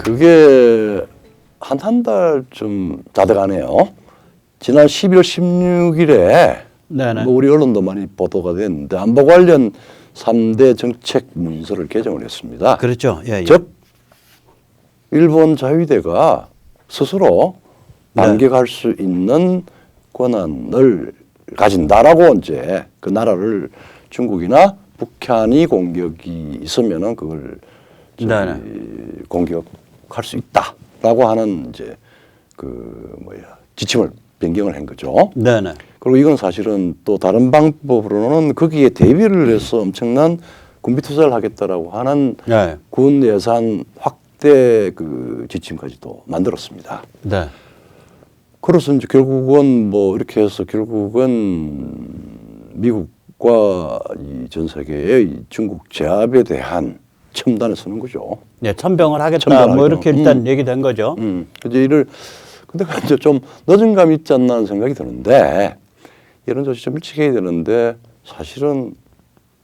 그게 한 달쯤 다 돼가네요. 지난 12월 16일에 네네. 뭐 우리 언론도 많이 보도가 됐는데 안보 관련 3대 정책 문서를 개정을 했습니다. 그렇죠. 예, 예. 즉 일본 자위대가 스스로 반격할 수 있는 권한을 가진다라고 이제 그 나라를 중국이나 북한이 공격이 있으면은 그걸 네네. 공격할 수 있다라고 하는 이제 그 지침을 변경을 한 거죠. 네네. 그리고 이건 사실은 또 다른 방법으로는 거기에 대비를 해서 엄청난 군비 투자를 하겠다라고 하는 네. 군 예산 확대 그 지침까지도 만들었습니다. 네. 그래서 이제 결국은 뭐 이렇게 해서 결국은 미국과 이 전 세계의 중국 제압에 대한 첨단을 쓰는 거죠. 네, 천병을 하겠다. 천병을 뭐 하겠다. 이렇게 일단 얘기된 거죠. 이제 근데 이제 좀 늦은 감이 있지 않나 하는 생각이 드는데 이런 조치 좀 일찍 해야 되는데 사실은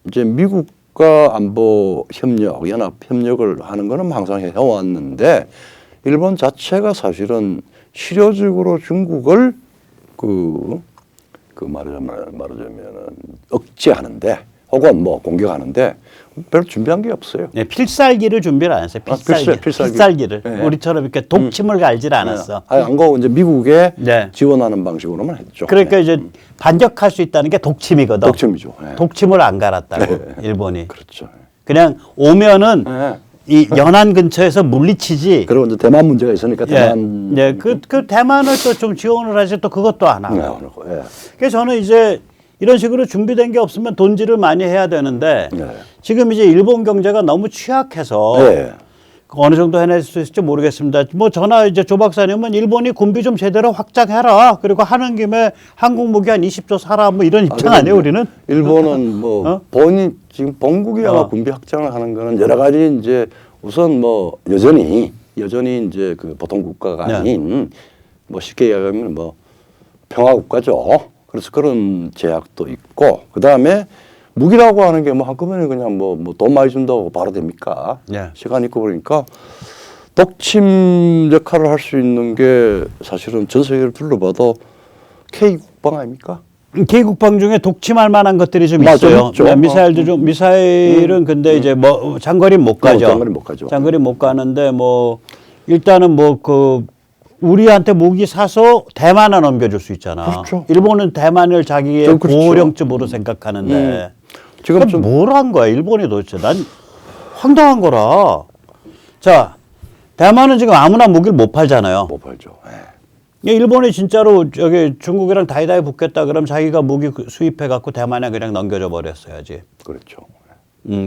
이제 미국과 안보 협력, 연합 협력을 하는 거는 항상 해왔는데 일본 자체가 사실은 실효적으로 중국을 말하자면은 억제하는데 혹은 뭐 공격하는데 별로 준비한 게 없어요. 네, 필살기를 준비를 안 했어요. 필살기. 필살기를. 네. 우리처럼 이렇게 독침을 갈질 않았어. 안 가고 이제 미국에 네. 지원하는 방식으로만 했죠. 그러니까 네. 이제 반격할 수 있다는 게 독침이거든. 독침이죠. 네. 독침을 안 갈았다고 네. 일본이. 그렇죠. 그냥 오면은 네. 이 연안 근처에서 물리치지. 그리고 이제 대만 문제가 있으니까 대만. 예, 그 대만을 또 좀 지원을 하지 또 그것도 안 하고. 예. 그래서 저는 이제 이런 식으로 준비된 게 없으면 돈질을 많이 해야 되는데 네. 지금 이제 일본 경제가 너무 취약해서 네. 어느 정도 해낼 수 있을지 모르겠습니다. 뭐 저나 이제 조 박사님은 일본이 군비 좀 제대로 확장해라. 그리고 하는 김에 한국 무기 한 20조 사라. 뭐 이런 입장 아니에요, 우리는? 일본은 뭐 본인 지금 본국이 아마 군비 확장을 하는 거는 여러 가지 이제 우선 뭐 여전히 이제 그 보통 국가가 아닌 뭐 쉽게 얘기하면 뭐 평화 국가죠. 그래서 그런 제약도 있고 그다음에 무기라고 하는 게 뭐 한꺼번에 그냥 뭐 돈 많이 준다고 바로 됩니까? 시간 있고 그러니까 독침 역할을 할 수 있는 게 사실은 전 세계를 둘러봐도 K국방 아닙니까? K국방 중에 독침할 만한 것들이 좀 있어요. 네, 미사일도 좀 미사일은 근데 이제 뭐 장거리 못 가죠. 장거리 못 가죠. 장거리 못 가는데 뭐 일단은 뭐 그 우리한테 무기 사서 대만에 넘겨줄 수 있잖아. 그렇죠. 일본은 대만을 자기의 그렇죠. 보호령쯤으로 생각하는데 지금 좀 뭘 한 거야 일본이 도대체. 난 황당한 거라. 자, 대만은 지금 아무나 무기를 못 팔잖아요. 못 팔죠. 일본이 진짜로 저기 중국이랑 다이다이 붙겠다 그러면 자기가 무기 수입해 갖고 대만에 그냥 넘겨줘 버렸어야지. 그렇죠.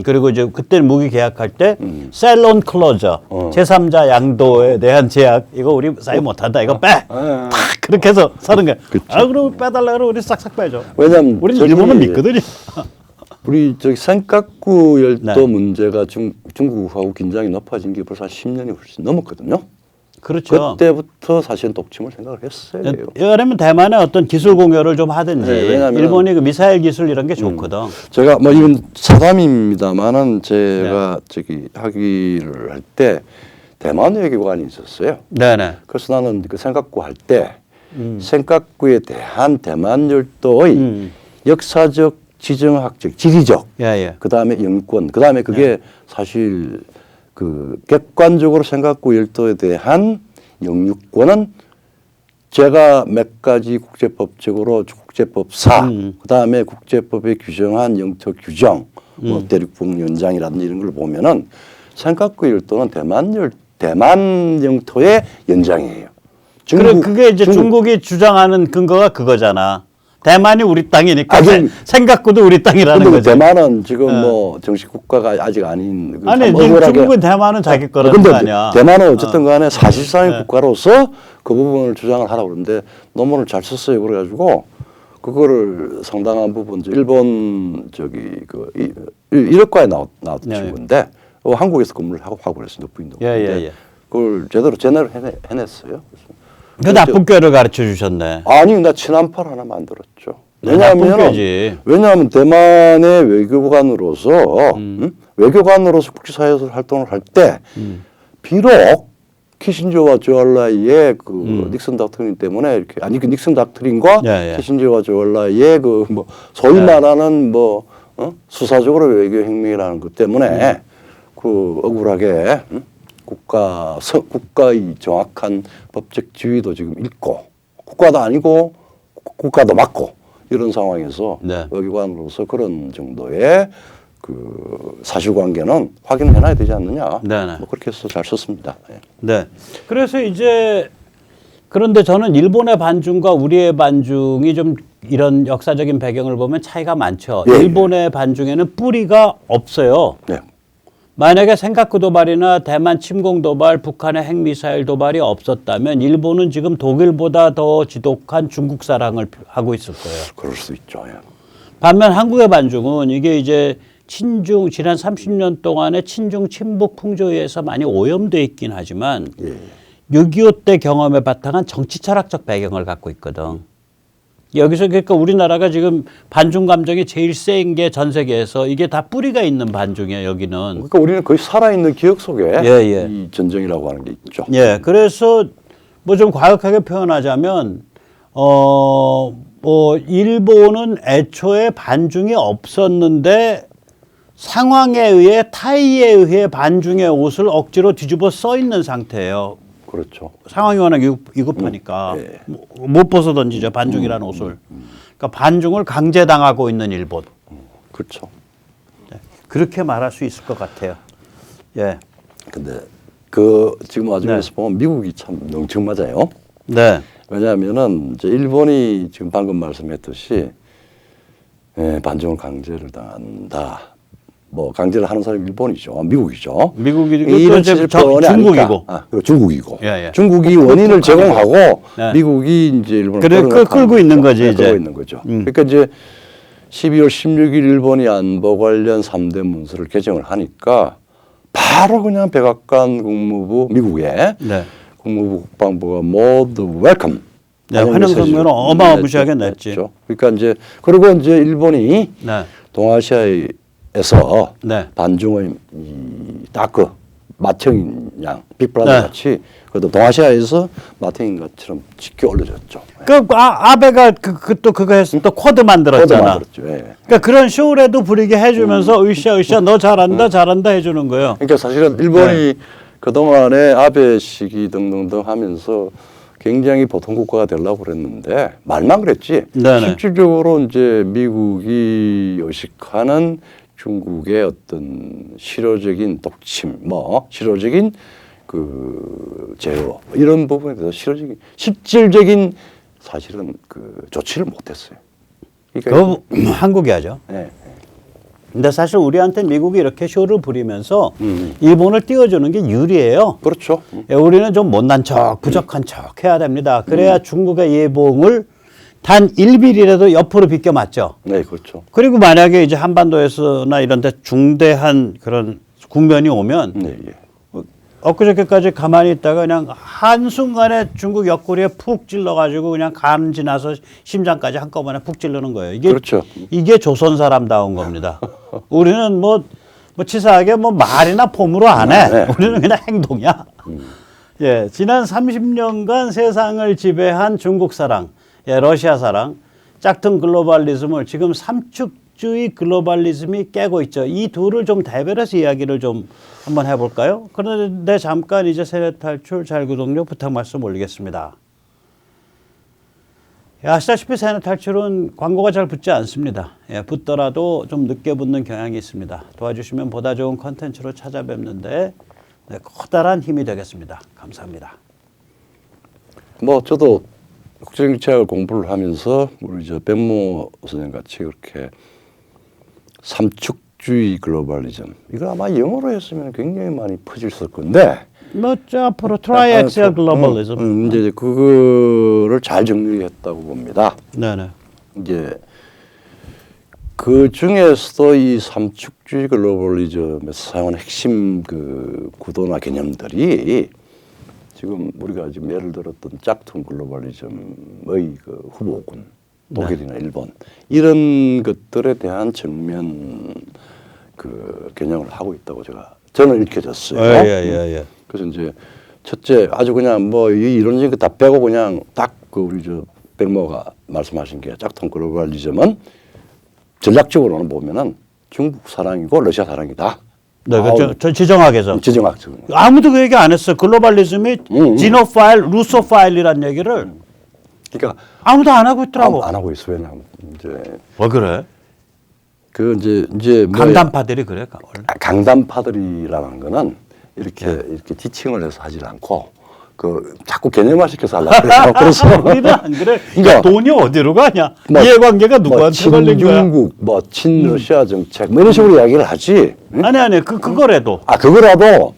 그리고 이제 그때는 무기 계약할 때 셀론 클로저 제3자 양도에 대한 제약 이거 우리 사인 못한다 이거 빼. 탁 그렇게 해서 사는 거야. 아 그럼 빼달라 그러면 우리 싹싹 빼죠. 왜냐면 우리 일본은 믿거든요. 우리 저기 센카쿠 열도 문제가 중국하고 긴장이 높아진 게 벌써 한 10년이 훨씬 넘었거든요. 그렇죠. 그때부터 사실은 독침을 생각을 했어요. 왜냐하면 대만의 어떤 기술 공유를 좀 하든지 일본이 그 미사일 기술 이런 게 좋거든. 제가 뭐 이건 사담입니다만은 제가 저기 학위를 할 때 대만 외교관이 있었어요. 네네. 그래서 나는 그 센카쿠 할 때 센카쿠에 대한 대만 열도의 역사적, 지정학적, 지리적, 그다음에 영권, 그다음에 그게 사실 그 객관적으로 생각고 열도에 대한 영유권은 제가 몇 가지 국제법적으로 국제법사, 그다음에 국제법에 규정한 영토 규정, 뭐 대륙붕 연장이라든지 이런 걸 보면은 생각고 열도는 대만 영토의 연장이에요. 그게 이제 중국이 주장하는 근거가 그거잖아. 대만이 우리 땅이니까 생각고도 우리 땅이라는 거죠. 대만은 지금 뭐 정식 국가가 아직 아닌. 아니 중국은 대만은 자기 거라는 거 아니야. 대만은 어쨌든 간에 사실상의 국가로서 그 부분을 주장을 하라고 그러는데 논문을 잘 썼어요. 그래가지고 그거를 상당한 부분 일본 저기 그 일학과에 나왔던 친구인데 한국에서 근무를 하고 그랬습니다. 부인도. 그걸 제대로 해냈어요. 그 나쁜 꾀를 가르쳐 주셨네. 아니, 나 친한팔 하나 만들었죠. 왜냐하면 대만의 외교관으로서 외교관으로서 국제사회에서 활동을 할 때 비록 키신저와 조알라의 그 닉슨 닥트린 때문에 이렇게 아니 그 닉슨 닥트린과 예, 예. 키신저와 조알라의 그 뭐 소위 말하는 뭐 수사적으로 외교 혁명이라는 것 때문에 그 억울하게 국가의 정확한 법적 지위도 지금 잃고 국가도 아니고 국가도 맞고 이런 상황에서 네. 외교관으로서 그런 정도의 그 사실관계는 확인을 해놔야 되지 않느냐. 네네. 뭐 그렇게 해서 잘 썼습니다. 예. 네. 그래서 이제 그런데 저는 일본의 반중과 우리의 반중이 좀 이런 역사적인 배경을 보면 차이가 많죠. 예, 일본의 반중에는 뿌리가 없어요. 네. 만약에 센카쿠 도발이나 대만 침공 도발, 북한의 핵미사일 도발이 없었다면 일본은 지금 독일보다 더 지독한 중국 사랑을 하고 있을 거예요. 그럴 수 있죠. 예. 반면 한국의 반중은 이게 이제 친중 지난 30년 동안의 친중 친북 풍조에 의해서 많이 오염돼 있긴 하지만 예. 6.25 때 경험에 바탕한 정치 철학적 배경을 갖고 있거든. 여기서 그러니까 우리나라가 지금 반중 감정이 제일 센 게 전 세계에서 이게 다 뿌리가 있는 반중이에요. 여기는. 그러니까 우리는 거의 살아있는 기억 속에 예. 이 전쟁이라고 하는 게 있죠. 예, 그래서 뭐 좀 과격하게 표현하자면 뭐 일본은 애초에 반중이 없었는데 상황에 의해 타의에 의해 반중의 옷을 억지로 뒤집어 써 있는 상태예요. 그렇죠. 상황이 워낙 위급하니까 예. 못 벗어 던지죠 반중이라는 옷을. 그러니까 반중을 강제당하고 있는 일본. 그렇죠. 네. 그렇게 말할 수 있을 것 같아요. 예. 근데 그 지금 와중에서 네. 보면 미국이 참 엄청 맞아요. 네. 왜냐하면은 이제 일본이 지금 방금 말씀했듯이 반중을 강제를 당한다. 뭐 강제를 하는 사람이 일본이죠, 미국이죠. 미국이고 이런 또 질병이 중국이고. 그리고 중국이고. 예. 중국이 원인을 제공하고 네. 미국이 이제 일본을 그래, 끌고 있는 거지, 이제. 끌고 있는 거죠. 그러니까 이제 12월 16일 일본이 안보 관련 3대 문서를 개정을 하니까 바로 그냥 백악관 국무부 미국의 네. 국무부 국방부가 모두 웰컴. 네, 환영 성명을 어마어마하게 냈지. 그러니까 이제 그리고 이제 일본이 네. 동아시아에서 네. 반중의 이 다크 마청인 양 빅브라더 네. 같이 그래도 동아시아에서 마청인 것처럼 지켜 올려졌죠. 그 아베가 또 그거 했어. 또 코드 만들었잖아. 그렇죠. 예. 그러니까 그런 쇼라도 부리게 해주면서 으쌰 너 잘한다 해주는 거예요. 그러니까 사실은 일본이 그 동안에 아베 시기 등등등 하면서 굉장히 보통 국가가 되려고 그랬는데 말만 그랬지. 네네. 실질적으로 이제 미국이 의식하는 중국의 어떤 실효적인 독침, 뭐 실효적인 그 제어 이런 부분에 대해서 실질적인 사실은 그 조치를 못했어요. 그거 한국이 하죠. 네. 근데 사실 우리한테 미국이 이렇게 쇼를 부리면서 일본을 띄워주는 게 유리해요. 그렇죠. 예, 우리는 좀 못난 척, 부족한 척 해야 됩니다. 그래야 중국의 예봉을 단 1mm라도 옆으로 비껴 맞죠. 네, 그렇죠. 그리고 만약에 이제 한반도에서나 이런 데 중대한 그런 국면이 오면 네, 예. 엊그저께까지 가만히 있다가 그냥 한순간에 중국 옆구리에 푹 찔러가지고 그냥 간 지나서 심장까지 한꺼번에 푹 찔르는 거예요. 그렇죠. 이게 조선 사람다운 겁니다. 우리는 뭐 치사하게 뭐 말이나 폼으로 안 해. 네. 우리는 그냥 행동이야. 예, 지난 30년간 세상을 지배한 중국 사랑, 예, 러시아 사랑, 짝퉁 글로벌리즘을 지금 삼축주의 글로벌리즘이 깨고 있죠. 이 둘을 좀 대별해서 이야기를 좀 한번 해볼까요? 그런데 잠깐 이제 세뇌 탈출 잘 구독료 부탁 말씀 올리겠습니다. 예, 아시다시피 세뇌 탈출은 광고가 잘 붙지 않습니다. 예, 붙더라도 좀 늦게 붙는 경향이 있습니다. 도와주시면 보다 좋은 컨텐츠로 찾아뵙는데 네, 커다란 힘이 되겠습니다. 감사합니다. 뭐 저도 국제정치학을 공부를 하면서 우리 저 백모 선생 같이 그렇게 삼축주의 글로벌리즘 이걸 아마 영어로 했으면 굉장히 많이 퍼졌을 건데 뭐 앞으로 트라이액셀 글로벌리즘 이제 그거를 잘 정리했다고 봅니다. 네네. 이제 그 중에서도 이 삼축주의 글로벌리즘에서 사용하는 핵심 그 구도나 개념들이 지금 우리가 지금 예를 들었던 짝퉁 글로벌리즘의 그 후보군 독일이나 일본 이런 것들에 대한 정면 그 개념을 하고 있다고 저는 읽혀졌어요. 예. 그래서 이제 첫째 아주 그냥 뭐 이론적인 거 다 빼고 그냥 딱 그 우리 저 백모가 말씀하신 게 짝퉁 글로벌리즘은 전략적으로는 보면은 중국 사랑이고 러시아 사랑이다. 네, 저 지정학에서. 지정학적. 아무도 그 얘기 안 했어. 글로벌리즘이 지노파일, 루소파일이란 얘기를 그러니까 아무도 안 하고 있더라고. 안 하고 있어. 왜냐면 이제 왜 그래? 그 이제 뭐 강단파들이 그래 원래. 강단파들이라는 거는 이렇게 지칭을 해서 하질 않고 그 자꾸 개념화 시켜서 하려고 그래요. 그래서 우리는 안 그래. 그러니까 돈이 어디로 가냐? 뭐, 이해관계가 누구한테 걸린 거야? 친중국, 뭐 친러시아 정책 뭐 이런 식으로 이야기를 하지. 응? 아니 그거라도 그거라도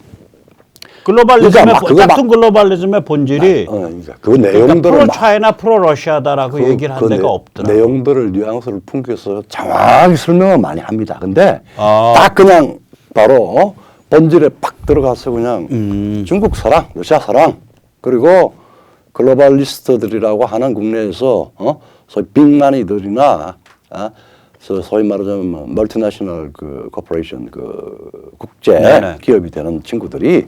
글로벌리즘의 그러니까 막 그거 짝퉁 글로벌리즘의 본질이 그러니까 그 내용들을 프로 차이나 프로 러시아다라고 얘기를 한 데가 없더라. 내용들을 뉘앙스를 풍겨서 정확히 설명을 많이 합니다. 근데 아. 딱 그냥 바로 본질에 팍 들어가서 그냥 중국 사랑, 러시아 사랑 그리고 글로벌리스트들이라고 하는 국내에서 소위 빅마니들이나 소위 말하자면 뭐 멀티내셔널 그 코퍼레이션 그 국제 네네. 기업이 되는 친구들이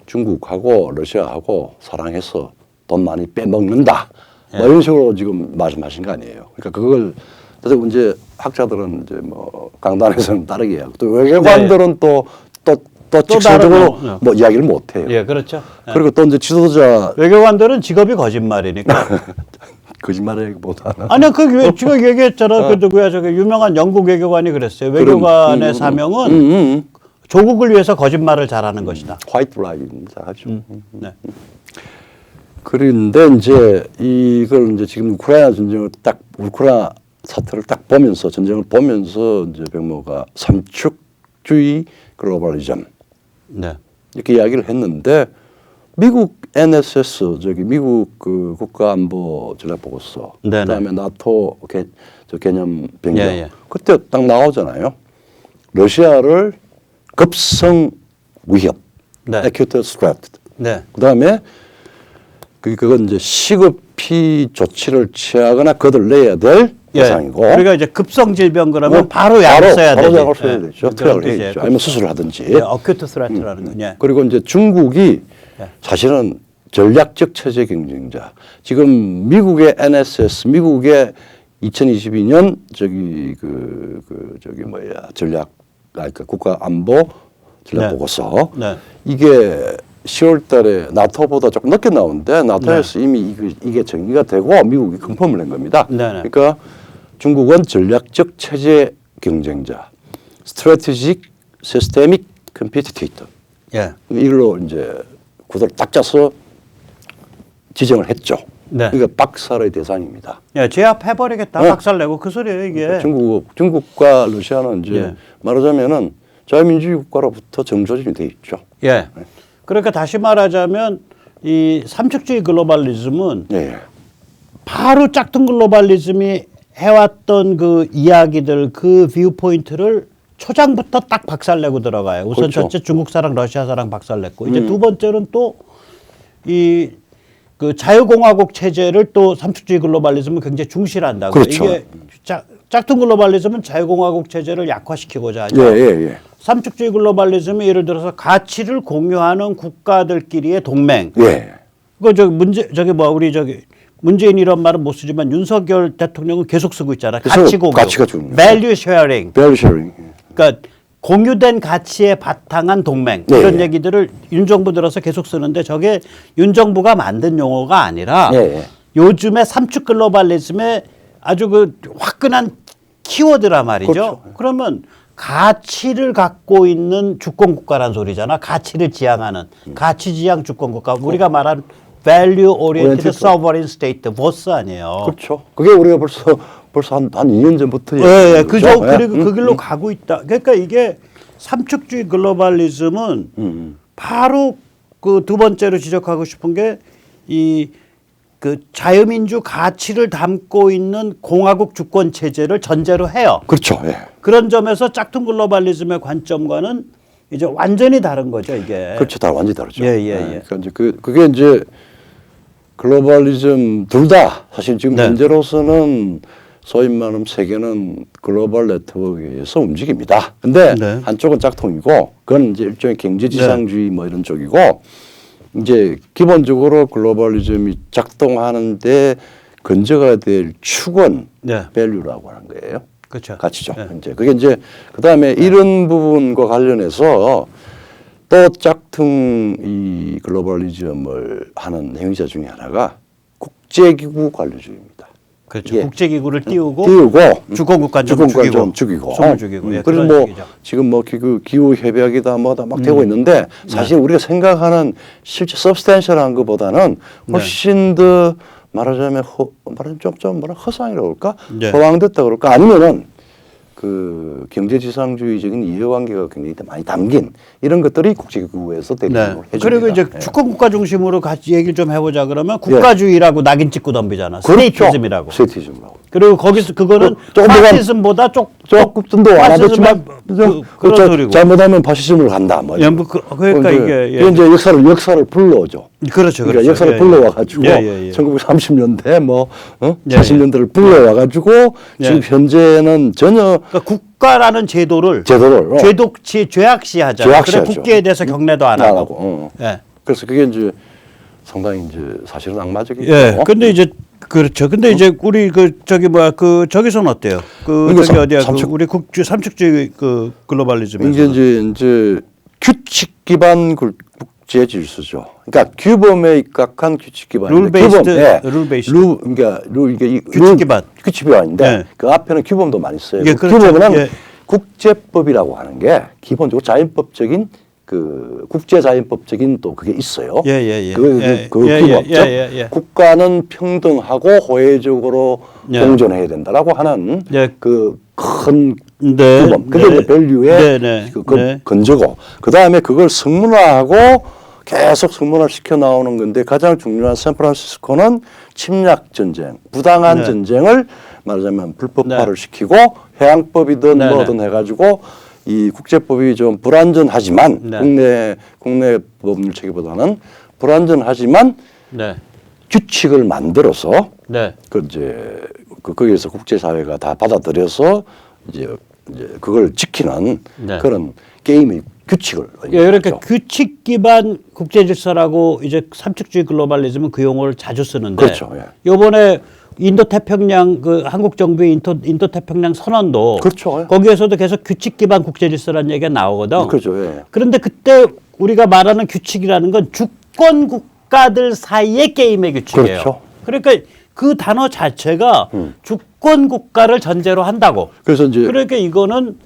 중국하고 러시아하고 사랑해서 돈 많이 빼먹는다. 뭐 이런 식으로 지금 말씀하신 거 아니에요. 그러니까 그걸 그래서 이제 학자들은 이제 뭐 강단에서는 다르게 해요. 또 외교관들은 또 직설적으로 다른 뭐 이야기를 못 해요. 예, 그렇죠. 그리고 또 이제 지도자 외교관들은 직업이 거짓말이니까. 거짓말하기보다는 아니야, 그 지금 얘기했잖아. 그 누구야, 저기 유명한 영국 외교관이 그랬어요. 외교관의 사명은 조국을 위해서 거짓말을 잘하는 것이다. 화이트 라이입니다. 아주. 네. 그런데 이제 이걸 이제 지금 우크라이나 사태를 딱 보면서 전쟁을 보면서 이제 백모가 삼축주의 글로벌리즘 네. 이렇게 이야기를 했는데 미국 NSS 저기 미국 그 국가안보 전략보고서 네네. 그다음에 나토 개념 변경 예, 예. 그때 딱 나오잖아요. 러시아를 급성 위협, 네. acute threat. 네. 그다음에 그건 이제 시급히 조치를 취하거나 거들내야 될 대상이고. 우리가 이제 급성 질병 그러면 바로 약을 써야 되지. 바로 약을 써야 되죠. 투약을 그런 해야죠. 아니면 수술을 하든지. 네, 어큐트 스트레스라는 거. 예. 그리고 이제 중국이 사실은 전략적 체제 경쟁자. 지금 미국의 NSS, 미국의 2022년 그러니까 국가안보 전략 보고서 이게 10월달에 나토보다 조금 늦게 나오는데 나토에서 이미 이게 정리가 되고 미국이 컨펌을 낸 겁니다. 그러니까 중국은 전략적 체제 경쟁자, strategic systemic competitor. 예. 이걸로 이제 구도를 딱 짜서 지정을 했죠. 네. 그러니까 박살의 대상입니다. 예, 제압해버리겠다. 박살내고 그 소리예요 이게. 그러니까 중국과 러시아는 이제 말하자면은 자유민주주의 국가로부터 정조준이 돼 있죠. 예. 그러니까 다시 말하자면 이 삼축주의 글로벌리즘은 바로 짝퉁 글로벌리즘이 해왔던 그 이야기들 그 뷰 포인트를 초장부터 딱 박살내고 들어가요. 우선 그렇죠. 첫째 중국 사랑, 러시아 사랑 박살냈고 이제 두 번째는 또 이 그 자유공화국 체제를 또 삼축주의 글로벌리즘은 굉장히 중시한다고. 그렇죠. 이게 짝퉁 글로벌리즘은 자유공화국 체제를 약화시키고자 하죠. 삼축주의 글로벌리즘이 예를 들어서 가치를 공유하는 국가들끼리의 동맹. 그 저기 우리 문재인 이런 말은 못 쓰지만 윤석열 대통령은 계속 쓰고 있잖아. 가치 공유. 가치가 중요해요. value sharing. 그러니까 공유된 가치에 바탕한 동맹. 이런 얘기들을 윤 정부 들어서 계속 쓰는데 저게 윤 정부가 만든 용어가 아니라 요즘의 삼축 글로벌리즘의 아주 그 화끈한 키워드란 말이죠. 그렇죠. 그러면 가치를 갖고 있는 주권 국가란 소리잖아. 가치를 지향하는 가치 지향 주권 국가. 우리가 말한 value oriented sovereign state 보스 아니에요. 그렇죠. 그게 우리가 벌써 한 2년 전부터 그죠. 그리고 그 길로 가고 있다. 그러니까 이게 삼축주의 글로벌리즘은 바로 그 두 번째로 지적하고 싶은 게 이 그 자유민주 가치를 담고 있는 공화국 주권 체제를 전제로 해요. 그렇죠. 그런 점에서 짝퉁 글로벌리즘의 관점과는 이제 완전히 다른 거죠, 이게. 그렇죠. 다 완전히 다르죠. 그러니까 이제 그게 이제 글로벌리즘 둘 다 사실 지금 현재로서는 소위 말하면 세계는 글로벌 네트워크에서 움직입니다. 근데 한쪽은 짝퉁이고 그건 이제 일종의 경제지상주의 뭐 이런 쪽이고 이제 기본적으로 글로벌리즘이 작동하는데 건져가 될 축은 네. 밸류라고 하는 거예요. 그렇죠. 가치죠. 네. 이제 그게 이제 그다음에 이런 부분과 관련해서 또 짝퉁 이 글로벌리즘을 하는 행위자 중에 하나가 국제기구 관료주의입니다. 그렇죠. 이게 국제기구를 띄우고 주권국가 좀 좀 죽이고 숨을 죽이고. 예, 그리고 그런 뭐 식이죠. 지금 뭐 기후 협약이다 뭐다 막 되고 있는데 사실 우리가 생각하는 실제 서브스텐셜한 것보다는 훨씬 더 말하자면 말하자면 좀 뭐라 허상이라고 그럴까 네. 허황됐다 그럴까 아니면은 그 경제지상주의적인 이해관계가 굉장히 많이 담긴 이런 것들이 국제기구에서 대립을 해줍니다. 그리고 이제 예. 주권국가 중심으로 같이 얘기를 좀 해보자 그러면 국가주의라고 낙인 찍고 덤비잖아. 그렇죠. 스테이티즘이라고. 스테이티즘이라고. 그리고 거기서 그거는 조금 더 파시즘보다 조금 더 완화됐지만 그런 소리고. 잘못하면 파시즘으로 간다. 뭐 예, 뭐 그러니까 이게 이제 역사를 불러오죠. 그렇죠, 그러니까 그렇죠. 역사를 예, 불러와가지고 예. 1930년대 뭐 예, 40년대를 불러와가지고 예. 지금 현재는 전혀 그러니까 국가라는 제도를 제도를 죄독시하잖아요. 죄악시하죠. 그래 국기에 대해서 경례도 안 안 하고. 하고. 예. 그래서 그게 이제 상당히 이제 사실은 악마적이죠. 예. 근데 이제 그렇죠. 근데 이제 우리 그 저기 뭐야 그 저기서는 어때요? 그 이게 저기 어디야? 삼축- 그 우리 삼축주의 그 글로벌리즘에서. 이게 이제 규칙 기반 국제 질서죠. 그러니까 규범에 입각한 규칙 기반. 룰 베이스드, 룰 베이스드. 그러니까 이게 규칙 기반. 규칙 기반인데 네. 그 앞에는 규범도 많이 써요. 예, 그 그렇죠. 규범은 예. 국제법이라고 하는 게 기본적으로 자연법적인 그 국제자연법적인 또 그게 있어요. 예. 그 예, 규범. 즉 예. 국가는 평등하고 호혜적으로 예. 공존해야 된다라고 하는 예. 그 큰 네. 규범. 그게 이제 밸류의 네. 건저고 그 다음에 그걸 성문화하고 계속 성문화를 시켜 나오는 건데 가장 중요한 샌프란시스코는 침략 전쟁, 부당한 네. 전쟁을 말하자면 불법화를 네. 시키고 해양법이든 네, 뭐든 해가지고 이 국제법이 좀 불완전하지만 네. 국내 법률 체계보다는 불완전하지만 네. 규칙을 만들어서 네. 그 이제 거기에서 국제사회가 다 받아들여서 이제 그걸 지키는 네. 그런 게임의 규칙을 예, 이렇게 있죠. 규칙 기반 국제 질서라고 이제 삼축주의 글로벌리즘은 그 용어를 자주 쓰는데 그렇죠. 예. 요번에 인도 태평양 그 한국 정부의 인도 태평양 선언도 그렇죠. 예. 거기에서도 계속 규칙 기반 국제 질서라는 얘기가 나오거든. 그렇죠. 예. 그런데 그때 우리가 말하는 규칙이라는 건 주권 국가들 사이의 게임의 규칙이에요. 그렇죠. 그러니까 그 단어 자체가 주권 국가를 전제로 한다고. 그래서 이제 그러니까 이거는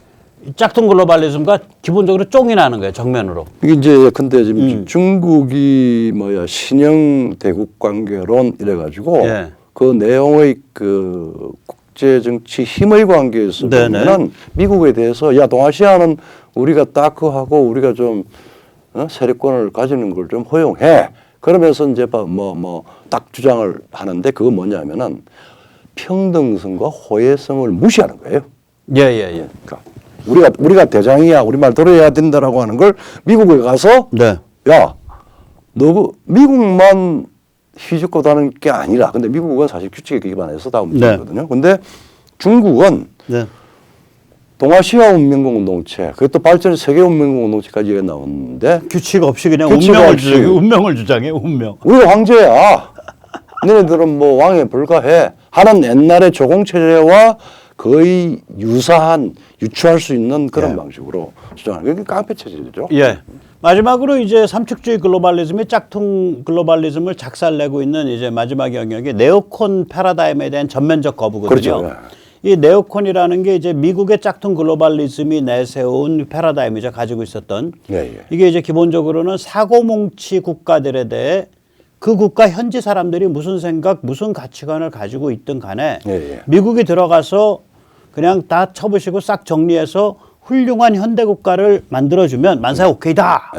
짝퉁 글로벌리즘과 기본적으로 쫑이 나는 거예요, 정면으로. 이게 이제 근데 지금 중국이 신형 대국 관계론 이래가지고 예. 그 내용의 그 국제 정치 힘의 관계에서 네네. 보면은 미국에 대해서 야 동아시아는 우리가 따크하고 우리가 좀 세력권을 가지는 걸 좀 허용해. 그러면서 이제 딱 주장을 하는데 그건 뭐냐면은 평등성과 호혜성을 무시하는 거예요. 예. 그러니까 우리가 대장이야, 우리 말 들어야 된다라고 하는 걸 미국에 가서 네. 야, 너 미국만 휘젓고다는 게 아니라, 근데 미국은 사실 규칙에 기반해서 다 움직이거든요. 근데 중국은 네. 동아시아 운명 공동체, 그것도 발전이 세계 운명 공동체까지 나오는데 규칙 없이 그냥 규칙 운명을 없이. 주장해. 운명을 주장해. 운명. 우리가 황제야. 너네들은 뭐 왕에 불과해. 하는 옛날의 조공 체제와 거의 유추할 수 있는 그런 방식으로 주장하는 게 깡패 체제죠. 예. 마지막으로 이제 삼축주의 글로벌리즘이 짝퉁 글로벌리즘을 작살내고 있는 이제 마지막 영역이 네오콘 패러다임에 대한 전면적 거부거든요. 그렇죠. 이 네오콘이라는 게 이제 미국의 짝퉁 글로벌리즘이 내세운 패러다임이죠. 가지고 있었던. 예. 이게 이제 기본적으로는 사고뭉치 국가들에 대해 그 국가 현지 사람들이 무슨 생각, 무슨 가치관을 가지고 있든 간에 미국이 들어가서 그냥 다 쳐부시고 싹 정리해서 훌륭한 현대 국가를 만들어주면 만사에 오케이다.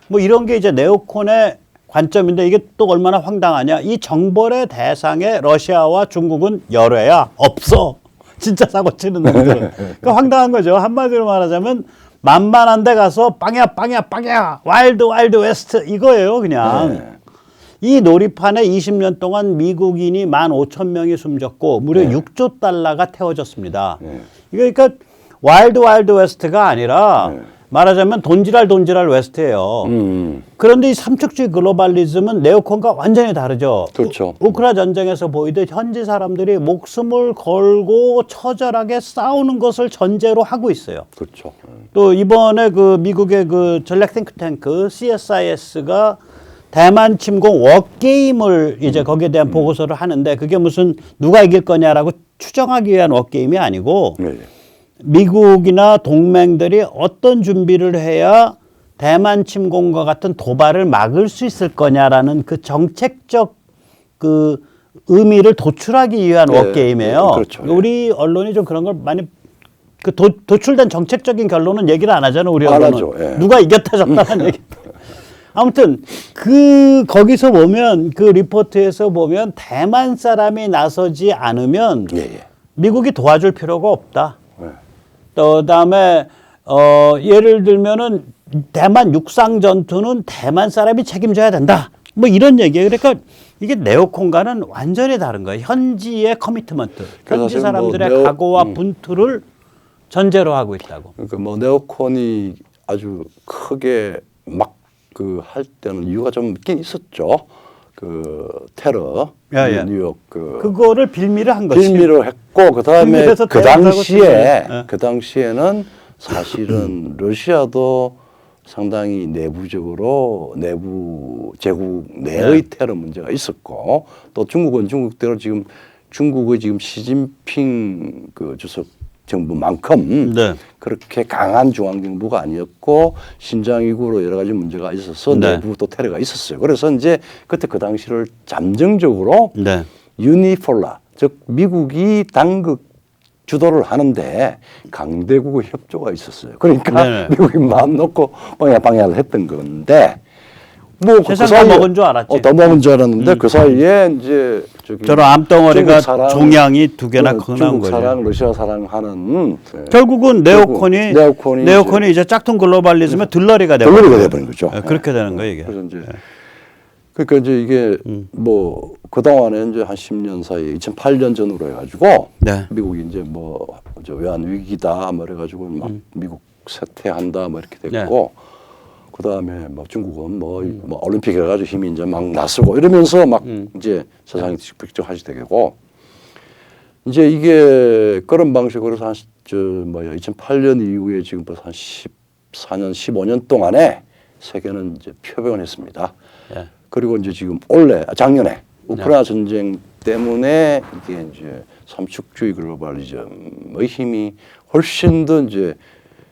뭐 이런 게 이제 네오콘의 관점인데 이게 또 얼마나 황당하냐. 이 정벌의 대상에 러시아와 중국은 열애야 없어. 진짜 사고 치는 놈들. 그러니까 황당한 거죠. 한마디로 말하자면 만만한 데 가서 빵야 와일드 웨스트 이거예요 그냥. 이 놀이판에 20년 동안 미국인이 15,000명이 숨졌고 무려 6조 달러가 태워졌습니다. 이거 그러니까 와일드 웨스트가 아니라 말하자면 돈지랄 웨스트예요. 그런데 이 삼척주의 글로벌리즘은 네오콘과 완전히 다르죠. 그렇죠. 우크라 전쟁에서 보이듯 현지 사람들이 목숨을 걸고 처절하게 싸우는 것을 전제로 하고 있어요. 그렇죠. 또 이번에 그 미국의 그 전략 탱크탱크 CSIS가 대만 침공 워게임을 이제 거기에 대한 보고서를 하는데 그게 무슨 누가 이길 거냐라고 추정하기 위한 워게임이 아니고 네. 미국이나 동맹들이 어떤 준비를 해야 대만 침공과 같은 도발을 막을 수 있을 거냐라는 그 정책적 그 의미를 도출하기 위한 네, 워게임이에요. 네, 그렇죠. 우리 언론이 좀 그런 걸 많이 그 도출된 정책적인 결론은 얘기를 안 하잖아요. 우리 안 언론은 하죠. 예. 누가 이겼다 졌다는 얘기. 아무튼 그 거기서 보면 그 리포트에서 보면 대만 사람이 나서지 않으면 예, 예. 미국이 도와줄 필요가 없다. 네. 또 그다음에 예를 들면은 대만 육상 전투는 대만 사람이 책임져야 된다. 뭐 이런 얘기예요. 그러니까 이게 네오콘과는 완전히 다른 거예요. 현지의 커미트먼트, 현지 사실 사람들의 뭐 각오와 분투를 전제로 하고 있다고. 그러니까 뭐 네오콘이 아주 크게 막 그 할 때는 이유가 좀 있긴 있었죠. 그 테러 예, 예. 뉴욕 그 그거를 빌미를 한 거지. 빌미로 했고 그다음에 빌미에서 그 대응하고 당시에 있어요. 그 당시에는 사실은 러시아도 상당히 내부적으로 내부 제국 내의 테러 문제가 있었고 또 중국은 중국대로 지금 중국의 지금 시진핑 그 주석 정부만큼 네. 그렇게 강한 중앙정부가 아니었고 신장 이구로 여러 가지 문제가 있어서 네. 내부 또 테러가 있었어요. 그래서 이제 그때 그 당시를 잠정적으로 네. 유니폴라 즉 미국이 당극 주도를 하는데 강대국의 협조가 있었어요. 그러니까 네네. 미국이 마음 놓고 방해를 했던 건데 뭐 세상 다 먹은 줄 알았지. 더 먹은 줄 알았는데 그 사이에 이제 저기 저런 암덩어리가 중국 사랑, 종양이 두 개나 나온 중국 거죠. 사랑, 러시아 사랑하는 결국은 네오콘이 이제 짝퉁 글로벌리즘의 들러리가 돼버린 거죠. 그렇게 되는 거예요 이게. 그래서 이제 그러니까 이제 이게 뭐 그동안에 이제 한 10년 사이 2008년 전후로 해가지고 네. 미국이 이제 뭐 저 외환 위기다 뭐 그래가지고 막 미국 쇠퇴한다 뭐 이렇게 됐고 그다음에 뭐 중국은 뭐 올림픽 해가지고 힘이 이제 막 나서고 이러면서 막 이제 세상이 빅적하게 되고 이제 이게 그런 방식으로 한 2008년 이후에 지금 벌써 한 14년 15년 동안에 세계는 이제 표병을 했습니다. 네. 그리고 이제 지금 작년에 우크라이나 전쟁 때문에 이게 이제 삼축주의 글로벌리즘의 힘이 훨씬 더 이제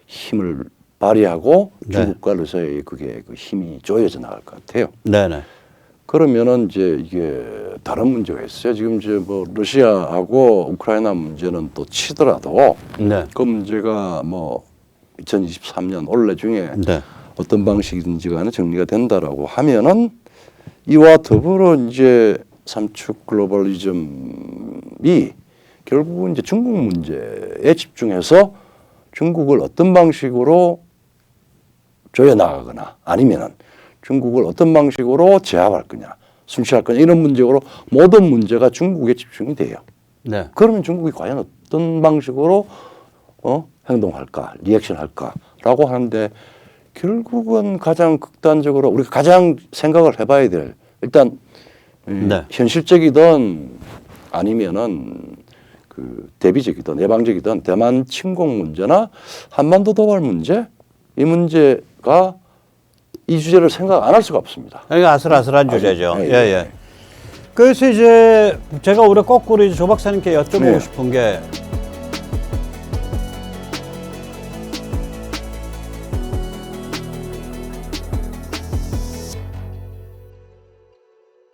힘을 발휘하고 중국과 러시아의 그게 그 힘이 조여져 나갈 것 같아요. 네네. 그러면은 이제 이게 다른 문제가 있어요. 지금 이제 뭐 러시아하고 우크라이나 문제는 또 치더라도 네. 그 문제가 뭐 2023년 올해 중에 네. 어떤 방식이든지 간에 정리가 된다라고 하면은 이와 더불어 이제 삼축 글로벌리즘이 결국은 이제 중국 문제에 집중해서 중국을 어떤 방식으로 조여나가거나 아니면은 중국을 어떤 방식으로 제압할 거냐, 순시할 거냐 이런 문제로 모든 문제가 중국에 집중이 돼요. 네. 그러면 중국이 과연 어떤 방식으로 행동할까, 리액션할까라고 하는데 결국은 가장 극단적으로 우리가 가장 생각을 해봐야 될 일단 현실적이든 아니면은 그 대비적이든 예방적이든 대만 침공 문제나 한반도 도발 문제 이 문제가 이 주제를 생각 안 할 수가 없습니다. 그러니까 아슬아슬한 주제죠. 예, 예, 예. 그래서 이제 제가 올해 거꾸로 이제 조 박사님께 여쭤보고 싶은 게